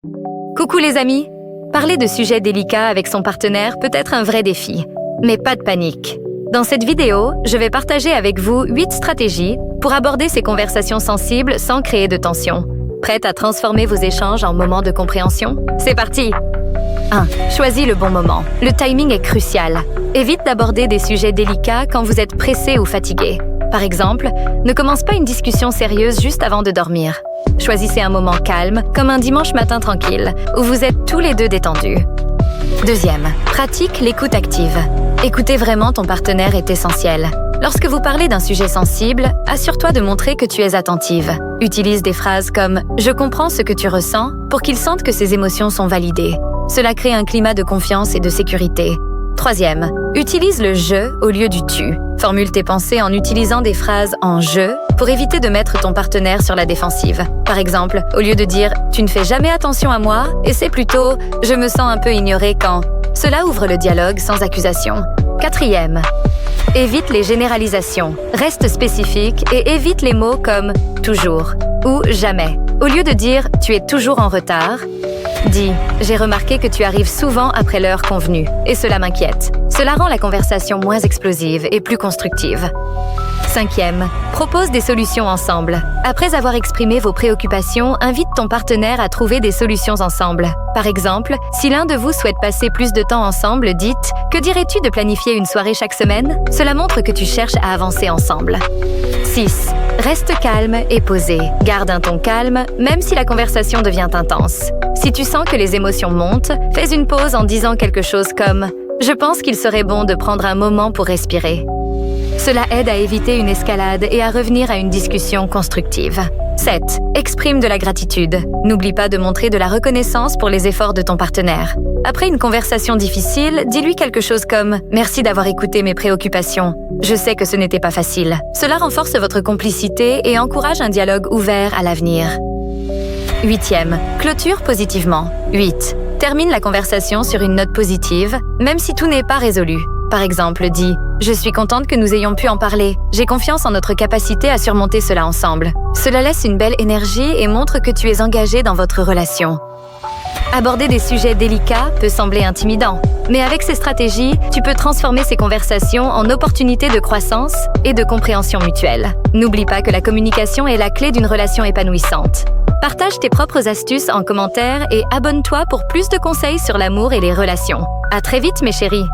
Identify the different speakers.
Speaker 1: Coucou les amis! Parler de sujets délicats avec son partenaire peut être un vrai défi, mais pas de panique. Dans cette vidéo, je vais partager avec vous 8 stratégies pour aborder ces conversations sensibles sans créer de tension. Prête à transformer vos échanges en moments de compréhension? C'est parti! 1. Choisis le bon moment. Le timing est crucial. Évite d'aborder des sujets délicats quand vous êtes pressé ou fatigué. Par exemple, ne commence pas une discussion sérieuse juste avant de dormir. Choisissez un moment calme, comme un dimanche matin tranquille, où vous êtes tous les deux détendus. 2. Pratique l'écoute active. Écouter vraiment ton partenaire est essentiel. Lorsque vous parlez d'un sujet sensible, assure-toi de montrer que tu es attentive. Utilise des phrases comme « Je comprends ce que tu ressens » pour qu'il sente que ses émotions sont validées. Cela crée un climat de confiance et de sécurité. 3. Utilise le « je » au lieu du « tu ». Formule tes pensées en utilisant des phrases en « je » pour éviter de mettre ton partenaire sur la défensive. Par exemple, au lieu de dire « tu ne fais jamais attention à moi », essaie plutôt « je me sens un peu ignoré quand ». Cela ouvre le dialogue sans accusation. 4. Évite les généralisations. Reste spécifique et évite les mots comme « toujours » ou « jamais ». Au lieu de dire « tu es toujours en retard », dis « j'ai remarqué que tu arrives souvent après l'heure convenue et cela m'inquiète ». Cela rend la conversation moins explosive et plus constructive. 5. Propose des solutions ensemble. Après avoir exprimé vos préoccupations, invite ton partenaire à trouver des solutions ensemble. Par exemple, si l'un de vous souhaite passer plus de temps ensemble, dites « Que dirais-tu de planifier une soirée chaque semaine ?» Cela montre que tu cherches à avancer ensemble. 6. Reste calme et posé. Garde un ton calme, même si la conversation devient intense. Si tu sens que les émotions montent, fais une pause en disant quelque chose comme « Je pense qu'il serait bon de prendre un moment pour respirer ». Cela aide à éviter une escalade et à revenir à une discussion constructive. 7. Exprime de la gratitude. N'oublie pas de montrer de la reconnaissance pour les efforts de ton partenaire. Après une conversation difficile, dis-lui quelque chose comme « Merci d'avoir écouté mes préoccupations. Je sais que ce n'était pas facile ». Cela renforce votre complicité et encourage un dialogue ouvert à l'avenir. 8. Clôture positivement. 8. Termine la conversation sur une note positive, même si tout n'est pas résolu. Par exemple, dis « Je suis contente que nous ayons pu en parler. J'ai confiance en notre capacité à surmonter cela ensemble. » Cela laisse une belle énergie et montre que tu es engagé dans votre relation. Aborder des sujets délicats peut sembler intimidant, mais avec ces stratégies, tu peux transformer ces conversations en opportunités de croissance et de compréhension mutuelle. N'oublie pas que la communication est la clé d'une relation épanouissante. Partage tes propres astuces en commentaire et abonne-toi pour plus de conseils sur l'amour et les relations. À très vite mes chéris!